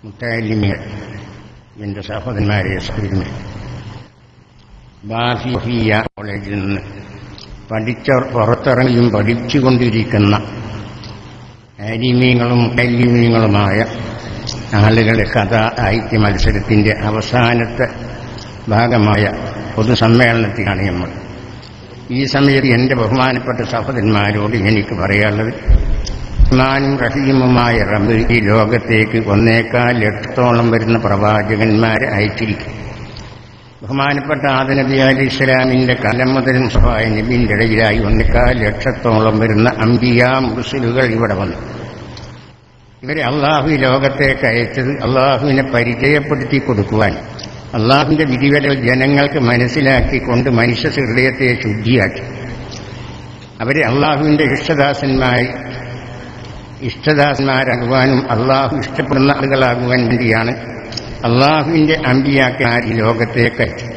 മുത്തഅല്ലിമീങ്ങൾ, എൻ്റെ സഹോദരന്മാരെ, സഹോദരിമാരെ, ബാഫിയ കോളേജിൽ നിന്ന് പുറത്തിറങ്ങിയും പഠിച്ചുകൊണ്ടിരിക്കുന്ന ആലിമീങ്ങളും മുത്തഅല്ലിമീങ്ങളുമായ ആളുകളുടെ കഥാ സാഹിത്യ മത്സരത്തിൻ്റെ അവസാനത്തെ ഭാഗമായ പൊതുസമ്മേളനത്തിലാണ് നമ്മൾ. ഈ സമയത്ത് എൻ്റെ ബഹുമാനപ്പെട്ട സഹോദരന്മാരോട് എനിക്ക് പറയാനുള്ളത്, റഹ്മാനും റഹീമുമായ റബ്ബ് ഈ ലോകത്തേക്ക് 1.25 ലക്ഷത്തോളം വരുന്ന പ്രവാചകന്മാരെ അയച്ചിരിക്കും. ബഹുമാനപ്പെട്ട ആദം നബി അലൈഹിസ്സലാമിൻ്റെ കാലം മുതൽ മുസ്തഫായ നബിൻ്റെ ഇടയിലായി 1.25 ലക്ഷത്തോളം വരുന്ന അംബിയാ മുർസലുകൾ ഇവിടെ വന്നു. ഇവരെ അള്ളാഹു ലോകത്തേക്ക് അയച്ചത് അള്ളാഹുവിനെ പരിചയപ്പെടുത്തി കൊടുക്കുവാൻ, അള്ളാഹുവിൻ്റെ വിധിവകൾ ജനങ്ങൾക്ക് മനസ്സിലാക്കിക്കൊണ്ട് മനുഷ്യ ഹൃദയത്തെ ശുദ്ധിയാക്കി അവരെ അള്ളാഹുവിൻ്റെ ഇഷ്ടദാസന്മാരാകുവാനും അള്ളാഹു ഇഷ്ടപ്പെടുന്ന ആളുകളാകുവാൻ വേണ്ടിയാണ് അള്ളാഹുവിൻ്റെ അമ്പിയാക്കന്മാർ ഈ ലോകത്തേക്ക് അയച്ചത്.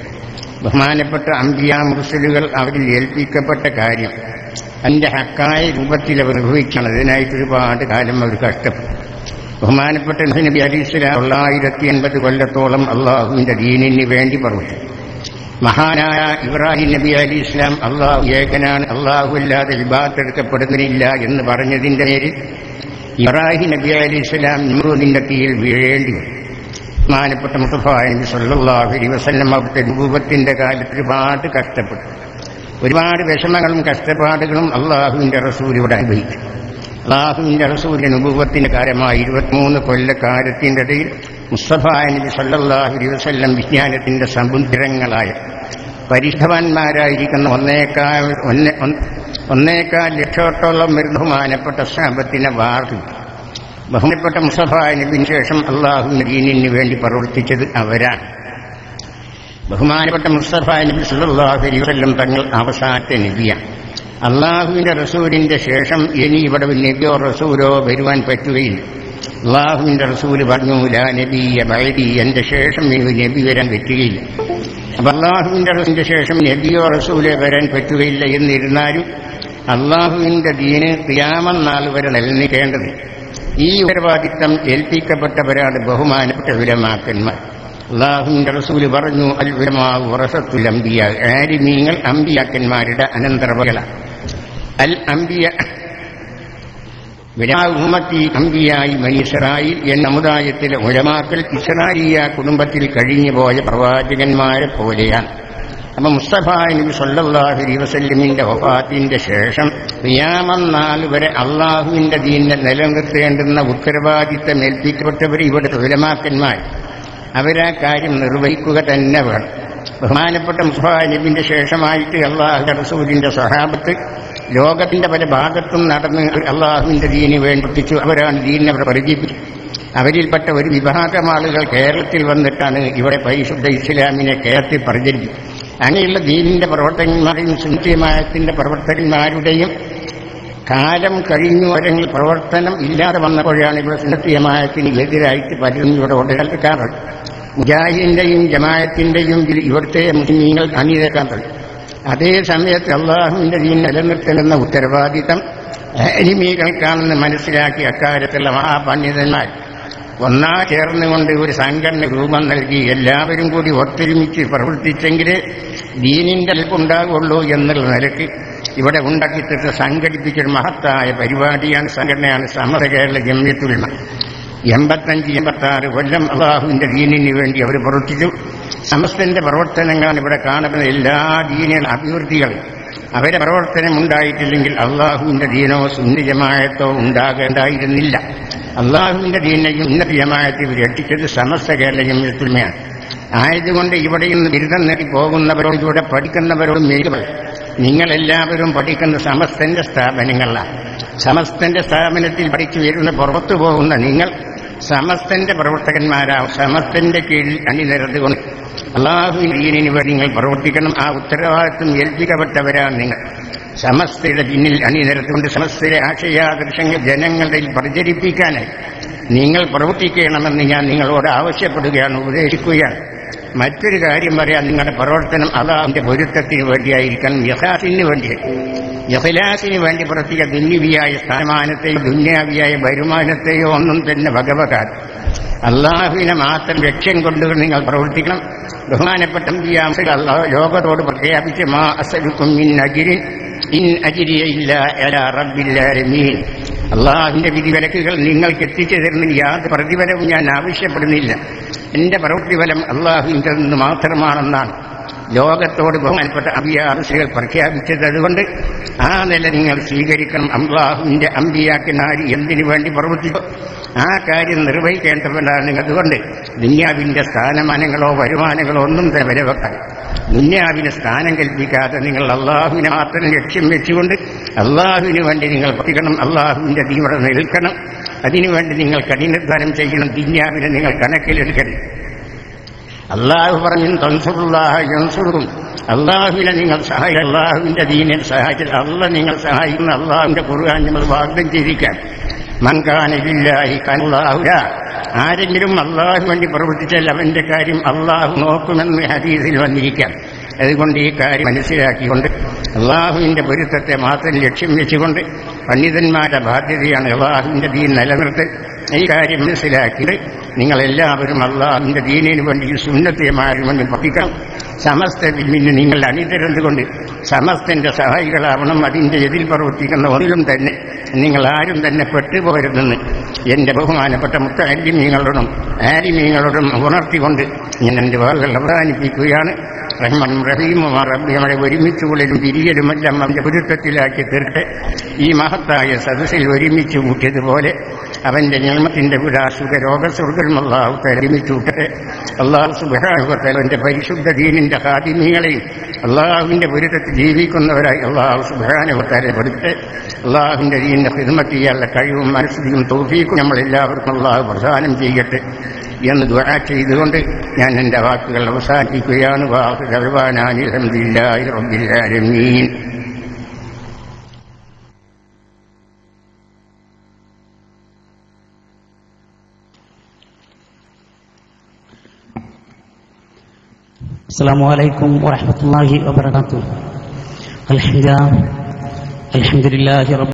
ബഹുമാനപ്പെട്ട അമ്പിയാ മുർസലുകൾ അവരിൽ ഏൽപ്പിക്കപ്പെട്ട കാര്യം അതിൻ്റെ ഹക്കായ രൂപത്തിൽ അവർ നിർവഹിക്കണം. അതിനായിട്ട് ഒരുപാട് കാലം അവർ കഷ്ടപ്പെട്ടു. ബഹുമാനപ്പെട്ട നബി അലൈഹിസ്സലാം 980 കൊല്ലത്തോളം അള്ളാഹുവിൻ്റെ ദീനിന് വേണ്ടി പ്രവർത്തിച്ചു. മഹാനായ ഇബ്രാഹിം നബി അലൈഹിസ്സലാം അള്ളാഹു ഏകനാണ്, അള്ളാഹു അല്ലാതെ ഇബാദത്ത് എടുക്കപ്പെടുന്നില്ല എന്ന് പറഞ്ഞതിൻ്റെ പേരിൽ ഇബ്രാഹിം നബി അലൈഹിസ്സലാം നിമ്രൂദിന്റെ കീഴിൽ വീഴേണ്ടി വന്നു. ബഹുമാനപ്പെട്ട മുസ്തഫായ നബി സല്ലല്ലാഹു അലൈഹി വസല്ലം അവിടുത്തെ രൂപത്തിന്റെ കാലത്ത് ഒരുപാട് കഷ്ടപ്പെട്ടു. ഒരുപാട് വിഷമങ്ങളും കഷ്ടപ്പാടുകളും അള്ളാഹുവിൻ്റെ റസൂൽ ഇവിടെ അനുഭവിച്ചു. അള്ളാഹുവിൻ്റെ റസൂലിന്റെ നുബുവത്തിന്റെ കാലമായ 23 കൊല്ലക്കാലത്തിൻ്റെ ഇടയിൽ മുസ്തഫായ നബി സല്ലല്ലാഹു അലൈഹി വസല്ലം വിജ്ഞാനത്തിന്റെ സമുദ്രങ്ങളായ പരിശുദ്ധവാന്മാരായിരിക്കുന്ന 1.25 ലക്ഷത്തോളം വരുന്ന ബഹുമാനപ്പെട്ട സഹാബത്തിനെ വാർത്തു. ബഹുമാനപ്പെട്ട മുസ്തഫായ നബിന് ശേഷം അള്ളാഹുവിന്റെ ദീനിന് വേണ്ടി പ്രവർത്തിച്ചത് അവരാണ്. ബഹുമാനപ്പെട്ട മുസ്തഫായ നബി സല്ലല്ലാഹു അലൈഹി വസല്ലം തങ്ങൾ അവസാനത്തെ നബിയാണ്. അള്ളാഹുവിന്റെ റസൂലിന്റെ ശേഷം ഇനി ഇവിടെ നബിയോ റസൂലോ വരുവാൻ പറ്റുകയില്ല. അള്ളാഹുവിന്റെ റസൂല് പറഞ്ഞു, ലാ നബിയ ബഅദി, എന്റെ ശേഷം നബി വരാൻ പറ്റുകയില്ല. അപ്പൊ അള്ളാഹുവിന്റെ റസൂലിന്റെ ശേഷം നബിയോ റസൂലോ വരാൻ പറ്റുകയില്ല എന്നിരുന്നാലും അള്ളാഹുവിന്റെ ദീന് ഖിയാമത്ത് നാൾ വരെ നിലനിൽക്കേണ്ടത് ഈ ഉത്തരവാദിത്തം ഏൽപ്പിക്കപ്പെട്ടവരാണ് ബഹുമാനപ്പെട്ട ഉലമാക്കന്മാർ. അള്ളാഹുവിന്റെ റസൂല് പറഞ്ഞു, അൽ ഉലമാ വറസത്തുൽ അംബിയാ, ആലിമീങ്ങൾ അംബിയാക്കന്മാരുടെ അനന്തരവകളാണ്. അൽ അംബിയ ഉമ്മത്തി അംബിയായി ബനി ഇസ്രായീൽ എന്ന സമുദായത്തിലെ ഉലമാക്കൾ ഇസ്രായേലിയ കുടുംബത്തിൽ കഴിഞ്ഞുപോയ പ്രവാചകന്മാരെ പോലെയാണ്. അപ്പൊ മുസ്തഫായ നബി സല്ലല്ലാഹു അലൈഹി വസല്ലമിന്റെ വഫാത്തിന്റെ ശേഷം ഖിയാമത്ത് നാൾ വരെ അള്ളാഹുവിന്റെ ദീനിനെ നിലനിർത്തേണ്ടുന്ന ഉത്തരവാദിത്തം ഏൽപ്പിക്കപ്പെട്ടവർ ഇവിടുത്തെ ഉലമാക്കന്മാർ. അവരാ കാര്യം നിർവഹിക്കുക തന്നെ വേണം. ബഹുമാനപ്പെട്ട മുസ്തഫായ നബിന്റെ ശേഷമായിട്ട് അള്ളാഹുവിന്റെ റസൂലിന്റെ സ്വഹാബത്ത് ലോകത്തിന്റെ പല ഭാഗത്തും നടന്ന് അള്ളാഹുവിന്റെ ദീന് വേണ്ടി പ്രവർത്തിച്ചു. അവരാണ് ദീനിനെ പരിചയിപ്പിച്ചു. അവരിൽപ്പെട്ട ഒരു വിഭാഗം ആളുകൾ കേരളത്തിൽ വന്നിട്ടാണ് ഇവിടെ പരിശുദ്ധ ഇസ്ലാമിനെ കേരളത്തിൽ പ്രചരിപ്പിച്ചത്. അങ്ങനെയുള്ള ദീനിന്റെ പ്രവർത്തകന്മാരെയും സുന്നത്തിയമായത്തിന്റെ പ്രവർത്തകന്മാരുടെയും കാലം കഴിഞ്ഞു. അല്ലെങ്കിൽ പ്രവർത്തനം ഇല്ലാതെ വന്നപ്പോഴാണ് ഇവിടെ സുന്നത്തിയമായത്തിന് എതിരായിട്ട് പലരും ഇവിടെ ഉടലെടുക്കാറുള്ളത്. മുജാഹിദിന്റെയും ജമാഅത്തിന്റെയും ഇവിടുത്തെ മുസ്ലിമീങ്ങൾ അണിനിരക്കാൻ തുടങ്ങി. അതേ സമയത്ത് അള്ളാഹുവിന്റെ ദീൻ നിലനിർത്തണമെന്ന ഉത്തരവാദിത്തം ആലിമീകൾക്കാണെന്ന് മനസ്സിലാക്കി അക്കാര്യത്തുള്ള മഹാപണ്ഡിതന്മാർ ഒന്നാ ചേർന്നുകൊണ്ട് ഒരു സംഘടന രൂപം നൽകി എല്ലാവരും കൂടി ഒത്തൊരുമിച്ച് പ്രവർത്തിച്ചെങ്കിലേ ദീനിന്റെ ഉണ്ടാകുള്ളൂ എന്നുള്ള നിലയ്ക്ക് ഇവിടെ ഉണ്ടാക്കിയിട്ട് സംഘടിപ്പിച്ചൊരു മഹത്തായ പരിപാടിയാണ്, സംഘടനയാണ് സമസ്ത കേരള ജംഇയ്യത്തുൽ ഉലമ. 85-86 കൊല്ലം അള്ളാഹുവിന്റെ ദീനിന് വേണ്ടി അവർ പ്രവർത്തിച്ചു. സമസ്തന്റെ പ്രവർത്തനങ്ങളാണ് ഇവിടെ കാണുന്ന എല്ലാ ദീനിയുടെ അഭിവൃദ്ധികൾ. അവരെ പ്രവർത്തനം ഉണ്ടായിട്ടില്ലെങ്കിൽ അള്ളാഹുവിന്റെ ദീനോ സുന്നി ജമാഅത്തോ ഉണ്ടാകേണ്ടായിരുന്നില്ല. അള്ളാഹുവിന്റെ ദീനെയും ഉന്നത ജമാഅത്തെ രക്ഷിച്ചത് സമസ്ത കേരള ജംഇയ്യത്തുൽ ഉലമയാണ്. ആയതുകൊണ്ട് ഇവിടെ നിന്ന് ബിരുദം നേടി പോകുന്നവരോട്, ഇവിടെ പഠിക്കുന്നവരോടും നിങ്ങളെല്ലാവരും പഠിക്കുന്ന സമസ്തന്റെ സ്ഥാപനങ്ങളാണ്. സമസ്തന്റെ സ്ഥാപനത്തിൽ പഠിച്ചു വരുന്ന പുറത്തു പോകുന്ന നിങ്ങൾ സമസ്തന്റെ പ്രവർത്തകന്മാരാവും. സമസ്തന്റെ കീഴിൽ അണിനിരന്നുകൊണ്ട് അള്ളാഹുവിന്റെ ദീനിന് വേണ്ടി നിങ്ങൾ പ്രവർത്തിക്കണം. ആ ഉത്തരവാദിത്വം ഏൽപ്പിക്കപ്പെട്ടവരാണ് നിങ്ങൾ. സമസ്തയുടെ പിന്നിൽ അണിനിരത്തുകൊണ്ട് സമസ്തയുടെ ആശയാദർശങ്ങൾ ജനങ്ങളുടെ പ്രചരിപ്പിക്കാനായി നിങ്ങൾ പ്രവർത്തിക്കണമെന്ന് ഞാൻ നിങ്ങളോട് ആവശ്യപ്പെടുകയാണ്, ഉപദേശിക്കുകയാണ്. മറ്റൊരു കാര്യം പറയാം, നിങ്ങളുടെ പ്രവർത്തനം അള്ളാഹുവിന്റെ പൊരുത്തത്തിന് വേണ്ടിയായിരിക്കണം, ഇഖ്ലാസിന് വേണ്ടിയായിരിക്കും. ഇഖ്ലാസിന് വേണ്ടി പ്രവർത്തിക്കുക ദുന്യവിയായ സ്ഥാനമാനത്തെയോ ദുന്യാവിയായ വരുമാനത്തെയോ ഒന്നും തന്നെ വകവെക്കാതെ അള്ളാഹുവിനെ മാത്രം ലക്ഷ്യം കൊണ്ട് നിങ്ങൾ പ്രവർത്തിക്കണം. ബഹുമാനപ്പെട്ട അള്ളാഹു ലോകത്തോട് പ്രഖ്യാപിച്ച് മാ അസ്അലുക്കും മിൻ അജ്രിൻ ഇൻ അജ്രിയ ഇല്ലാ അലാ റബ്ബിൽ ആലമീൻ. അള്ളാഹുവിന്റെ വിധിവിലക്കുകൾ നിങ്ങൾക്ക് എത്തിച്ചു തരുന്നതിന് യാതൊരു പ്രതിഫലവും ഞാൻ ആവശ്യപ്പെടുന്നില്ല. എന്റെ പ്രവൃത്തിഫലം അള്ളാഹുവിന്റെ നിന്ന് മാത്രമാണെന്നാണ് ലോകത്തോട് ബഹുമാനപ്പെട്ട അമ്പിയാറുകൾ പ്രഖ്യാപിച്ചത്. അതുകൊണ്ട് ആ നില നിങ്ങൾ സ്വീകരിക്കണം. അള്ളാഹുവിന്റെ അമ്പിയാക്കിനാരി എന്തിനു വേണ്ടി പ്രവർത്തിച്ചു ആ കാര്യം നിർവഹിക്കേണ്ടവരാണ് നിങ്ങൾ. അതുകൊണ്ട് ദുന്യാവിന്റെ സ്ഥാനമാനങ്ങളോ വരുമാനങ്ങളോ ഒന്നും തന്നെ വിലവെക്കാൻ, ദുന്യാവിന് സ്ഥാനം കൽപ്പിക്കാതെ നിങ്ങൾ അള്ളാഹുവിനെ മാത്രം ലക്ഷ്യം വെച്ചുകൊണ്ട് അള്ളാഹുവിന് വേണ്ടി നിങ്ങൾ പ്രവർത്തിക്കണം. അള്ളാഹുവിന്റെ തീവ്രത നിൽക്കണം. അതിനുവേണ്ടി നിങ്ങൾ കഠിനാധ്വാനം ചെയ്യണം. ദുന്യാവിനെ നിങ്ങൾ കണക്കിലെടുക്കണം. അള്ളാഹു പറഞ്ഞു തൻസുറുല്ലാഹ യൻസുറുക്കും. അള്ളാഹുവിനെ നിങ്ങൾ സഹായിക്കുക, അള്ളാഹുവിന്റെ ദീനെ സഹായിച്ചാൽ അള്ളാഹ് നിങ്ങൾ സഹായിക്കുന്ന അള്ളാഹുവിന്റെ ഖുർആൻ നമ്മൾ വാഗ്ദാനം ചെയ്തിരിക്കാൻ. മൻകാന ലില്ലാഹി കല്ലാഹു. ആരെങ്കിലും അള്ളാഹു വേണ്ടി പ്രവർത്തിച്ചാൽ അവന്റെ കാര്യം അള്ളാഹു നോക്കുമെന്ന് ഹദീസിൽ വന്നിരിക്കാം. അതുകൊണ്ട് ഈ കാര്യം മനസ്സിലാക്കിക്കൊണ്ട് അള്ളാഹുവിന്റെ പൊരുത്തത്തെ മാത്രം ലക്ഷ്യം വെച്ചുകൊണ്ട് പണ്ഡിതന്മാരുടെ ബാധ്യതയാണ് അള്ളാഹുവിന്റെ ദീൻ നിലനിർത്തൽ. ഈ കാര്യം മനസ്സിലാക്കിയിട്ട് നിങ്ങളെല്ലാവരും അള്ളാഹുവിന്റെ ദീനിന് വേണ്ടി സുന്നത്തമാരും വേണ്ടി പഠിക്കണം. സമസ്ത പിന്നെ നിങ്ങൾ അണിതരുന്നുകൊണ്ട് സമസ്തന്റെ സഹായികളാവണം. അതിന്റെ എതിൽ പ്രവർത്തിക്കുന്ന ഒന്നിലും തന്നെ നിങ്ങൾ ആരും തന്നെ പെട്ടുപോകരുതെന്ന് എന്റെ ബഹുമാനപ്പെട്ട മുത്തഅല്ലിമീങ്ങളോടും ആലിമീങ്ങളോടും ഉണർത്തിക്കൊണ്ട് ഞാൻ എന്റെ വാക്കുകൾ അവസാനിപ്പിക്കുകയാണ്. റഹ്മാനും റഹീമും റബ്ബി നമ്മളെ ഒരുമിച്ചുകൊള്ളലും പിരിയലുമെല്ലാം അവന്റെ പൊരുത്തത്തിലാക്കി തീർത്ത് ഈ മഹത്തായ സദസ്സിൽ ഒരുമിച്ച് കൂട്ടിയതുപോലെ അവന്റെ നിയമത്തിന്റെ വിടാ സുഖരോഗസ്വർഗം അള്ളാഹു ഒരുമിച്ച് കൂട്ടട്ടെ. അള്ളാഹു സുബ്ഹാനഹു വ തആല അവന്റെ പരിശുദ്ധ ദീനിന്റെ ഖാദിമീങ്ങളെയും അള്ളാഹുവിന്റെ പൊരുത്തത്തിൽ ജീവിക്കുന്നവരായി അള്ളാഹു സുബ്ഹാനഹു വ തആല പെടുത്തട്ടെ. അള്ളാഹുവിന്റെ ദീനിന്റെ ഖിദ്മത്ത് ചെയ്യാനുള്ള കഴിവും മനസ്സിലും തൗഫീഖും നമ്മളെല്ലാവർക്കും അള്ളാഹു പ്രദാനം ചെയ്യട്ടെ എന്ന് ദുആ ചെയ്തുകൊണ്ട് ഞാൻ എന്റെ വാക്കുകൾ അവസാനിപ്പിക്കുകയാണ്. വാഹു ദഅ്വാനാനി അൽഹംദുലില്ലാഹി റബ്ബിൽ ആലമീൻ. السلام عليكم ورحمة الله وبركاته. الحمد لله رب